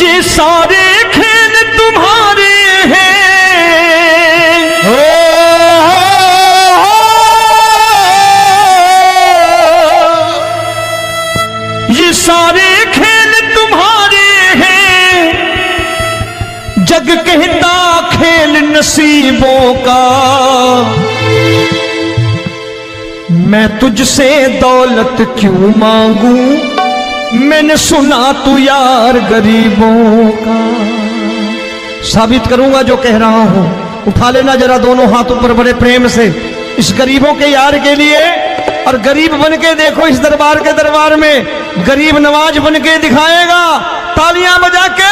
ये सारे खेल तुम्हारे हैं, ये सारे खेल तुम्हारे हैं, जग कहता खेल नसीबों का। मैं तुझसे दौलत क्यों मांगू, मैंने सुना तू यार गरीबों का। साबित करूंगा जो कह रहा हूं। उठा लेना जरा दोनों हाथों पर बड़े प्रेम से इस गरीबों के यार के लिए, और गरीब बन के देखो इस दरबार के दरबार में गरीब नवाज बन के दिखाएगा, तालियां बजा के।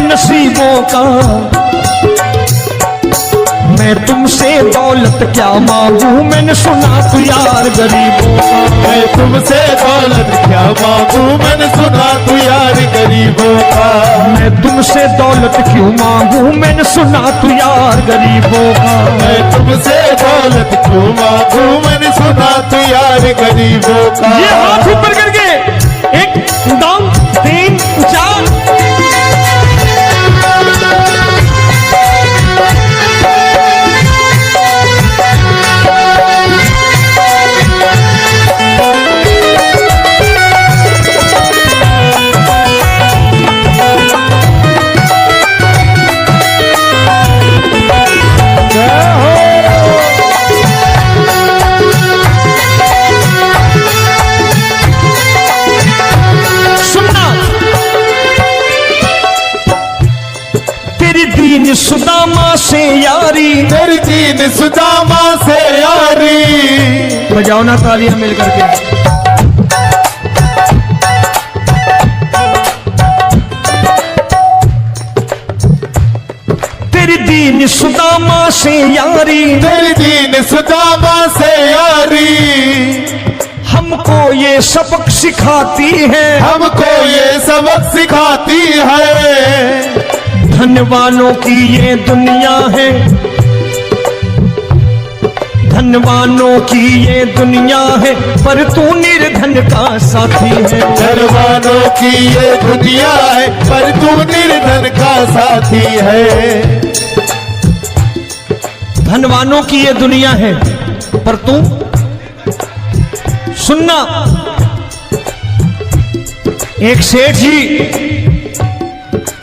नसीबों का मैं तुमसे दौलत क्या मांगू, मैंने सुना तू यार गरीबों का। मैं तुमसे दौलत क्या मांगू, मैंने सुना तू यार गरीबों का। मैं तुमसे दौलत क्यों मांगू, मैंने सुना तू यार गरीबों का। मैं तुमसे दौलत क्यों मांगू, मैंने सुना तू यार गरीबों का। ये हाथ ऊपर करके 1 2 3 4 सुदामा से यारी, तेरी दीन सुदामा से यारी। बजाओ ना तालियां मिल करके। तेरी दीन सुदामा से यारी, तेरी दीन सुदामा से यारी। हमको ये सबक सिखाती है, हमको ये सबक सिखाती है। धनवानों की ये दुनिया है, धनवानों की ये दुनिया है, पर तू निर्धन का साथी है। धनवानों की ये दुनिया है, पर तू निर्धन का साथी है। धनवानों की ये दुनिया है, पर तू सुनना। एक सेठ जी,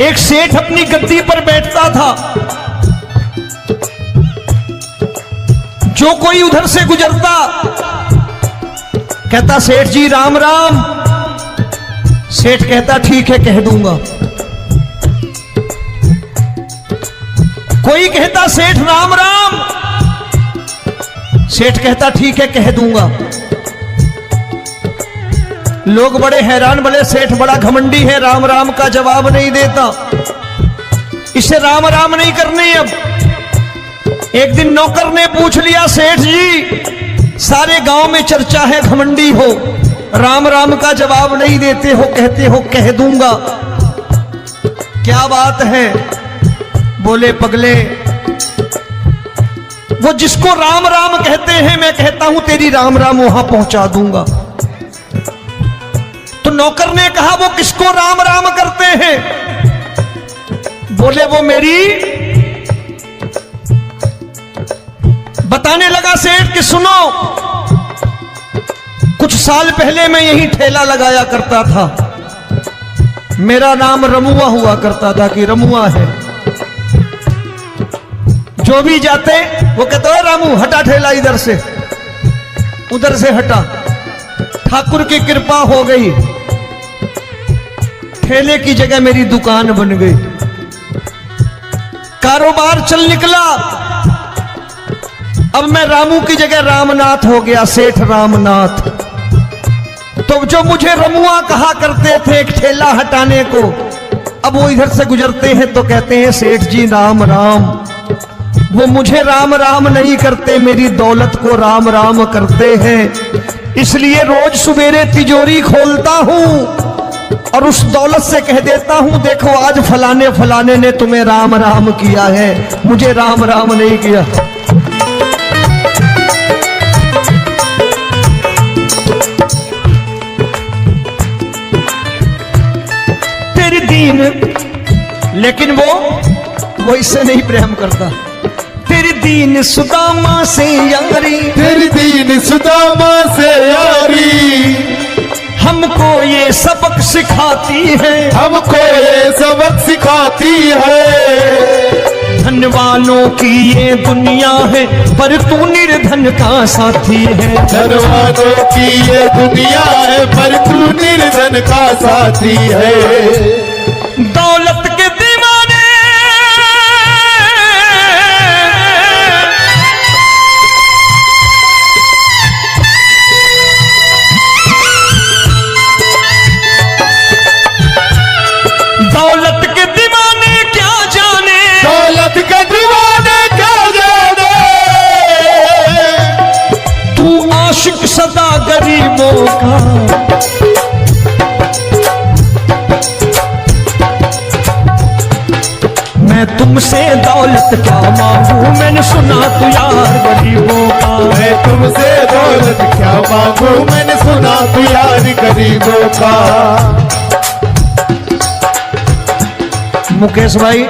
एक सेठ अपनी गद्दी पर बैठता था। जो कोई उधर से गुजरता कहता सेठ जी राम राम। सेठ कहता ठीक है कह दूंगा। कोई कहता सेठ राम राम। सेठ कहता ठीक है कह दूंगा। लोग बड़े हैरान, बोले सेठ बड़ा घमंडी है, राम राम का जवाब नहीं देता, इसे राम राम नहीं करनी। अब एक दिन नौकर ने पूछ लिया सेठ जी सारे गांव में चर्चा है घमंडी हो, राम राम का जवाब नहीं देते हो, कहते हो कह दूंगा, क्या बात है? बोले पगले वो जिसको राम राम कहते हैं मैं कहता हूं तेरी राम राम वहां पहुंचा दूंगा। तो नौकर ने कहा वो किसको राम राम करते हैं? बोले वो मेरी। बताने लगा सेठ कि सुनो, कुछ साल पहले मैं यही ठेला लगाया करता था, मेरा नाम रमुआ हुआ करता था कि रमुआ है। जो भी जाते वो कहते हो रामू हटा ठेला इधर से, उधर से हटा। ठाकुर की कृपा हो गई, ठेले की जगह मेरी दुकान बन गई, कारोबार चल निकला। अब मैं रामू की जगह रामनाथ हो गया, सेठ रामनाथ। तो जो मुझे रमुआ कहा करते थे एक ठेला हटाने को, अब वो इधर से गुजरते हैं तो कहते हैं सेठ जी राम राम। वो मुझे राम राम नहीं करते, मेरी दौलत को राम राम करते हैं। इसलिए रोज सवेरे तिजोरी खोलता हूं और उस दौलत से कह देता हूं, देखो आज फलाने फलाने ने तुम्हें राम राम किया है, मुझे राम राम नहीं किया। तेरी दीन, लेकिन वो इससे नहीं प्रेम करता। तेरी दीन सुदामा से यारी, तेरी दीन सुदामा से यारी, हमको ये सबक सिखाती है, हमको ये सबक सिखाती है। धन वालों की ये दुनिया है, पर तू निर्धन का साथी है। धन वालों की ये दुनिया है, पर तू निर्धन का साथी है। दौलत के दीवाने दौलत के दीवाने क्या जाने, दौलत के दीवाने क्या जाने, तू आशिक सदा गरीबों का। मैं तुमसे दौलत क्या मांगू, मैंने सुना तू यार गरीबों का। मैं तुमसे दौलत क्या मांगू, मैंने सुना तू यार गरीबों का। मुकेश भाई,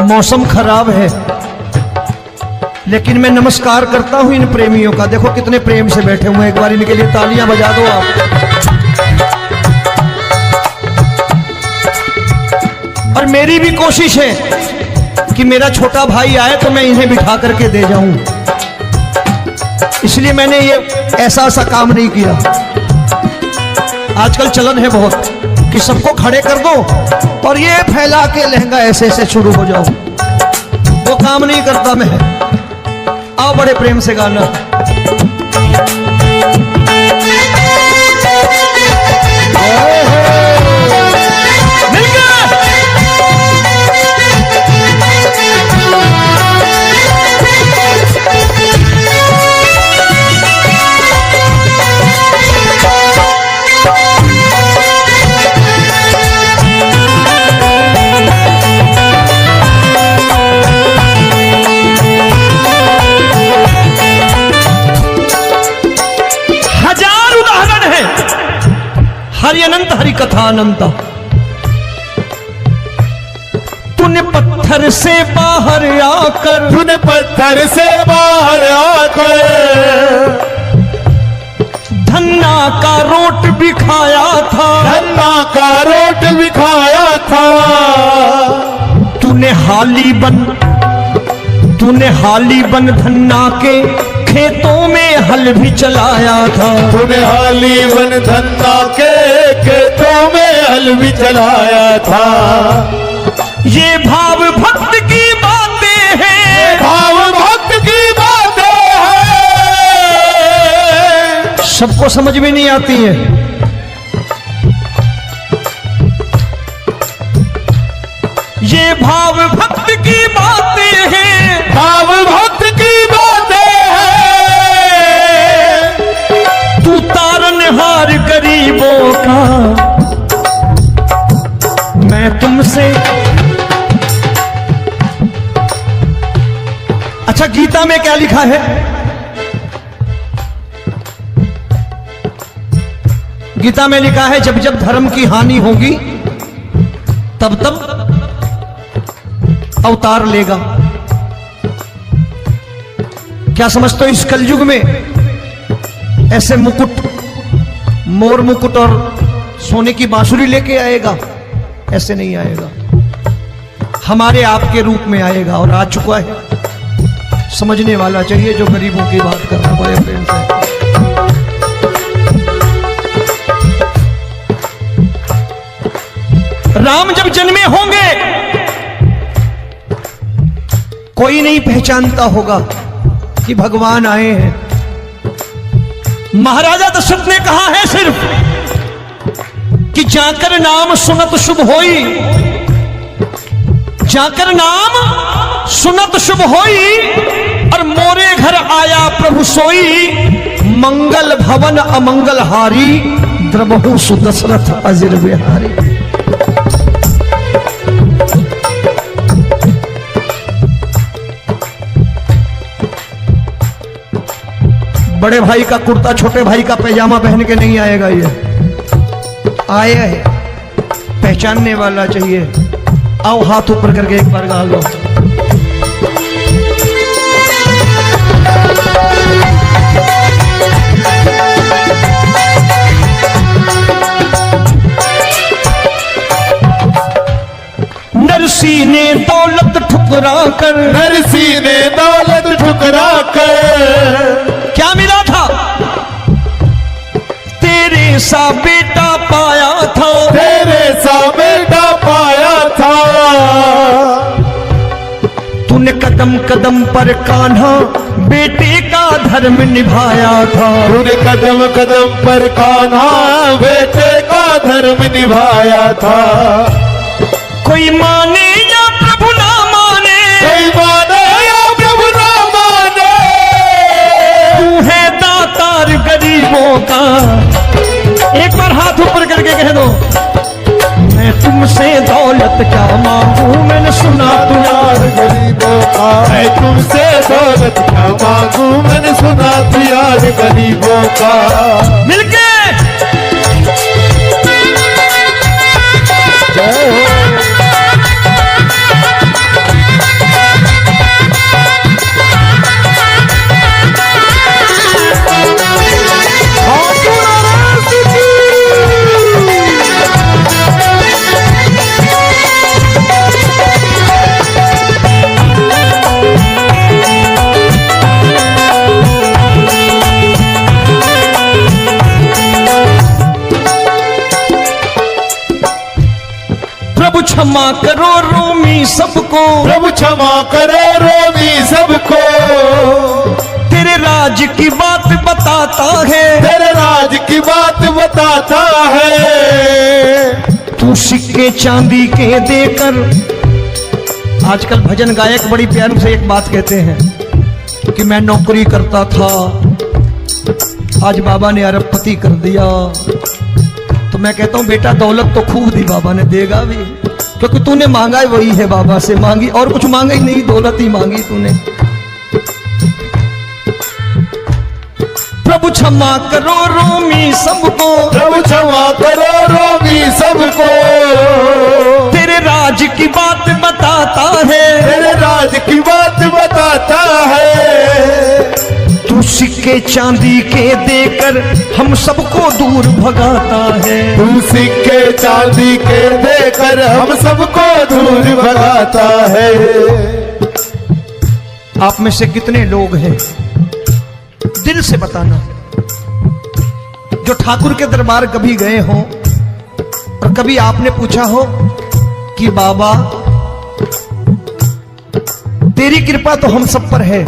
मौसम खराब है, लेकिन मैं नमस्कार करता हूं इन प्रेमियों का। देखो कितने प्रेम से बैठे हुए हैं, एक बार इनके लिए तालियां बजा दो आप। और मेरी भी कोशिश है कि मेरा छोटा भाई आए तो मैं इन्हें बिठा करके दे जाऊं, इसलिए मैंने ये ऐसा काम नहीं किया। आजकल चलन है बहुत कि सबको खड़े कर दो और ये फैला के लहंगा ऐसे ऐसे शुरू हो जाओ, वो काम नहीं करता मैं। आओ बड़े प्रेम से गाना। हरि अनंत हरि कथा अनंत। तूने पत्थर से बाहर आकर, तूने पत्थर से बाहर आकर धन्ना का रोट भी खाया था, धन्ना का रोट भी खाया था। तूने हाली बन धन्ना के खेतों में हल भी चलाया था। तूने हाली बन धन्ना के खेतों में हल भी चलाया था। ये भाव भक्त की बातें हैं, भाव भक्त की बातें हैं, सबको समझ में नहीं आती है। ये भाव भक्त की बातें हैं, भाव भक्त की बातें हैं। तू तारनहार गरीबों का, मैं तुमसे। अच्छा, गीता में क्या लिखा है? गीता में लिखा है जब जब धर्म की हानि होगी तब तब अवतार लेगा। क्या समझते हो, इस कलयुग में ऐसे मुकुट, मोर मुकुट और सोने की बांसुरी लेके आएगा? ऐसे नहीं आएगा, हमारे आपके रूप में आएगा और आ चुका है। समझने वाला चाहिए जो गरीबों की बात कर रहा है बड़े प्रेम से। राम जब जन्मे होंगे, कोई नहीं पहचानता होगा कि भगवान आए हैं। महाराजा दशरथ ने कहा है सिर्फ कि जाकर नाम सुनत शुभ होई, जाकर नाम सुनत शुभ होई, और मोरे घर आया प्रभु सोई, मंगल भवन अमंगल हारी, द्रबहु सुदशरथ अजिर बिहारी। बड़े भाई का कुर्ता छोटे भाई का पैजामा पहन के नहीं आएगा, ये आया है पहचानने वाला चाहिए। आओ हाथ ऊपर करके एक बार गा लो। नरसी ने दौलत ठुकरा कर, नरसी ने दौलत ठुकरा कर, क्या मिला था? तेरे सा बेटा पाया था, तेरे सा बेटा पाया था। तूने कदम कदम पर कान्हा बेटे का धर्म निभाया था, तूने कदम कदम पर कान्हा बेटे का धर्म निभाया था। कोई माने या प्रभु ना माने, कोई माने या प्रभु ना माने, तू है दातार गरीबों का। एक बार हाथ ऊपर करके कह दो, मैं तुमसे दौलत क्या मांगू, मैंने सुना तू यार गरीबों का। मैं तुमसे दौलत क्या मांगू, मैंने सुना तू यार गरीबों का। मिलके जय हो। प्रभु क्षमा करो रोमी सबको, प्रभु क्षमा करो रोमी सबको। तेरे राज की बात बताता है, तेरे राज की बात बताता है। तू सिक्के चांदी के देकर। आजकल भजन गायक बड़ी प्यार से एक बात कहते हैं कि मैं नौकरी करता था, आज बाबा ने अरबपति कर दिया। तो मैं कहता हूं बेटा दौलत तो खूब दी बाबा ने, देगा भी, क्योंकि तूने मांगा है वही है बाबा से मांगी, और कुछ मांगा ही नहीं, दौलत ही मांगी तूने। प्रभु क्षमा करो रोमी सबको, प्रभु क्षमा करो रोमी सबको। तेरे राज की बात बताता है, तेरे राज की बात बताता है। तू सिक्के चांदी के देकर हम सबको दूर भगाता है, तू सिक्के चांदी के देकर हम सबको दूर भगाता है। आप में से कितने लोग हैं, दिल से बताना, जो ठाकुर के दरबार कभी गए हो और कभी आपने पूछा हो कि बाबा तेरी कृपा तो हम सब पर है,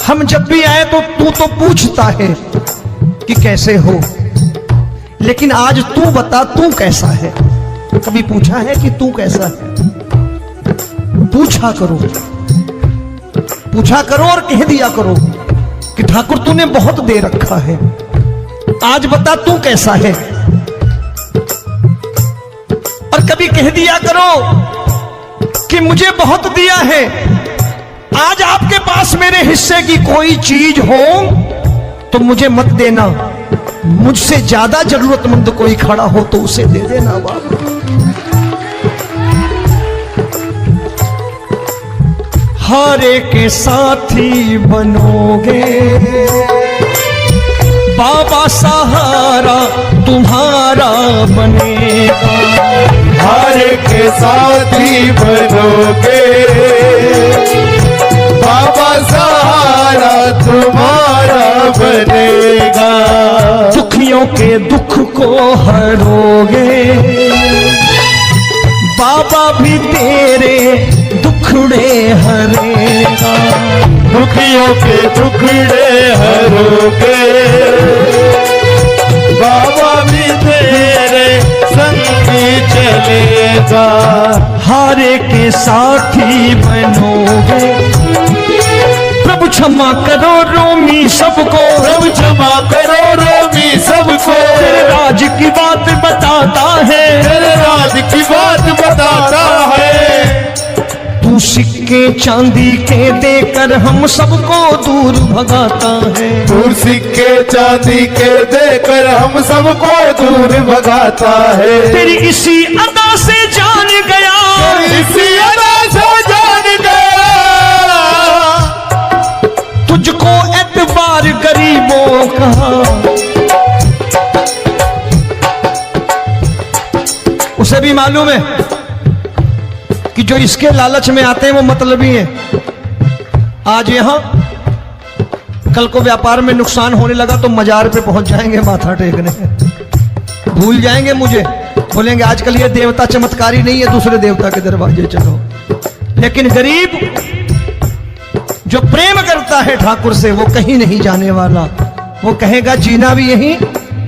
हम जब भी आए तो तू तो पूछता है कि कैसे हो, लेकिन आज तू बता तू कैसा है। कभी पूछा है कि तू कैसा है? पूछा करो, पूछा करो और कह दिया करो कि ठाकुर तूने बहुत दे रखा है, आज बता तू कैसा है। और कभी कह दिया करो कि मुझे बहुत दिया है, आज आपके पास मेरे हिस्से की कोई चीज हो तो मुझे मत देना, मुझसे ज्यादा जरूरतमंद कोई खड़ा हो तो उसे दे देना बाबा। हारे के साथी बनोगे बाबा, सहारा तुम्हारा बनेगा। हारे के साथी बनोगे बाबा, सहारा तुम्हारा बनेगा। दुखियों के दुख को हरोगे बाबा, भी तेरे दुखड़े टुकड़े हरेगा। दुखियों के टुकड़े हरोगे, बाबा भी तेरे संगी चलेगा। हारे के साथी बनोगे, प्रभु क्षमा करो रोमी सबको, प्रभु क्षमा करो रोमी सबको। तेरे राज की बात बताता है, तेरे राज की बात बताता है। तू सिक्के चांदी के देकर हम सबको दूर भगाता है। दूर सिक्के चांदी के देकर हम सबको दूर भगाता है। तेरी इसी अदा से जान गया, इसी अदा से जान गया, तुझको एतबार गरीबों का। उसे भी मालूम है कि जो इसके लालच में आते हैं वो मतलबी हैं। आज यहां कल को व्यापार में नुकसान होने लगा तो मजार पे पहुंच जाएंगे माथा टेकने, भूल जाएंगे मुझे, बोलेंगे आजकल ये देवता चमत्कारी नहीं है, दूसरे देवता के दरवाजे चलो। लेकिन गरीब जो प्रेम करता है ठाकुर से वो कहीं नहीं जाने वाला। वो कहेगा जीना भी यहीं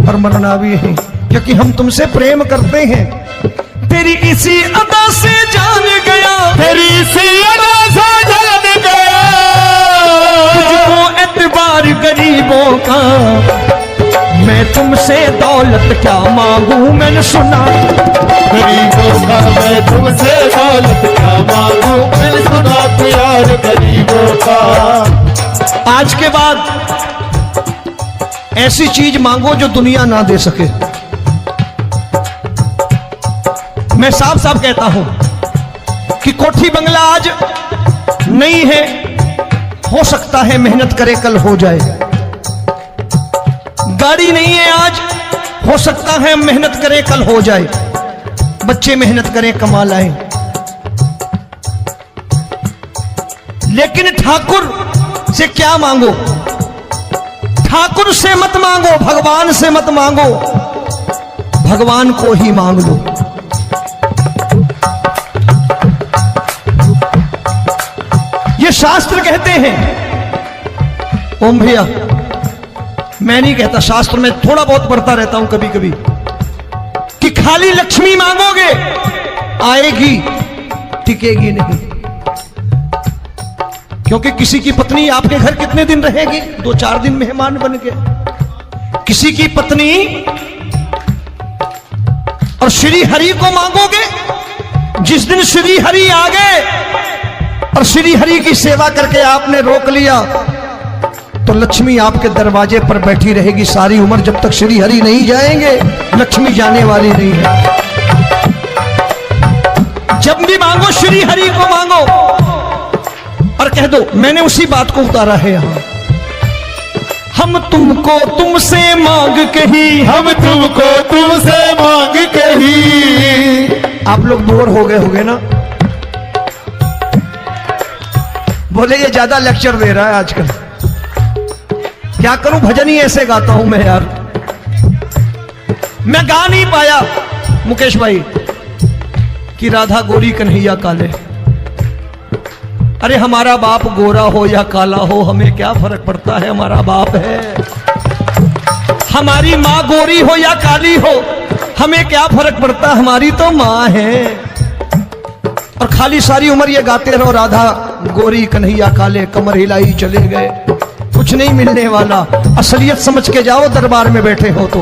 और मरना भी यहीं, क्योंकि हम तुमसे प्रेम करते हैं। तेरी इसी अदा से जान गया, तेरी इसी अदा से जान गया, तुझको एतबार गरीबों का। मैं तुमसे दौलत क्या मांगू, मैंने सुना गरीबों का। मैं तुमसे दौलत क्या मांगू, मैंने सुना प्यार गरीबों का। आज के बाद ऐसी चीज मांगो जो दुनिया ना दे सके। मैं साफ साफ कहता हूं कि कोठी बंगला आज नहीं है, हो सकता है मेहनत करे कल हो जाए। गाड़ी नहीं है आज, हो सकता है मेहनत करें कल हो जाए। बच्चे मेहनत करें कमा लाएं, लेकिन ठाकुर से क्या मांगो? ठाकुर से मत मांगो, भगवान से मत मांगो, भगवान को ही मांग लो। ये शास्त्र कहते हैं, ओम भैया मैं नहीं कहता, शास्त्र में थोड़ा बहुत पढ़ता रहता हूं कभी कभी, कि खाली लक्ष्मी मांगोगे आएगी, टिकेगी नहीं। क्योंकि किसी की पत्नी आपके घर कितने दिन रहेगी? 2-4 दिन मेहमान बन के। किसी की पत्नी और श्री हरि को मांगोगे, जिस दिन श्री हरि आ गए और श्री हरि की सेवा करके आपने रोक लिया तो लक्ष्मी आपके दरवाजे पर बैठी रहेगी सारी उम्र। जब तक श्री हरि नहीं जाएंगे लक्ष्मी जाने वाली नहीं है। जब भी मांगो श्री हरि को मांगो और कह दो मैंने उसी बात को उतारा है यहां, हम तुमको तुमसे मांग कही, हम तुमको तुमसे मांग कही। आप लोग बोर हो गए होंगे ना, बोले ये ज्यादा लेक्चर दे रहा है आजकल। क्या करूं, भजन ही ऐसे गाता हूं मैं यार। मैं गा नहीं पाया मुकेश भाई कि राधा गोरी कन्हैया काले। अरे हमारा बाप गोरा हो या काला हो हमें क्या फर्क पड़ता है, हमारा बाप है। हमारी माँ गोरी हो या काली हो हमें क्या फर्क पड़ता, हमारी तो माँ है। और खाली सारी उम्र ये गाते रहो राधा गोरी कन्हैया काले, कमर हिलाई चले गए, कुछ नहीं मिलने वाला। असलियत समझ के जाओ दरबार में बैठे हो तो।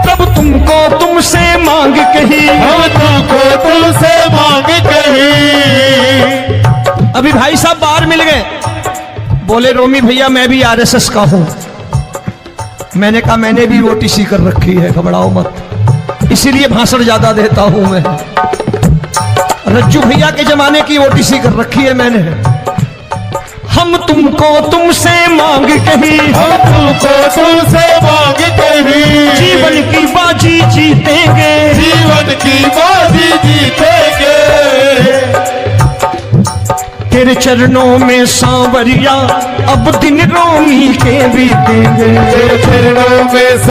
तब तुमको तुमसे मांग कही, हम तुमको तुमसे मांग कही। अभी भाई साहब बाहर मिल गए, बोले रोमी भैया मैं भी आरएसएस का हूं। मैंने कहा मैंने भी ओटीसी कर रखी है, घबराओ मत, इसीलिए भाषण ज्यादा देता हूं मैं। रज्जू भैया के जमाने की ओटीसी कर रखी है मैंने। हम तुमको तुमसे मांग कही, हम तुमको तुमसे मांग कही। जीवन की बाजी जीतेंगे, जीवन की बाजी जीतेंगे। तेरे चरणों में सांवरिया अब दिन रोमी के बीतेंगे। तेरे चरणों में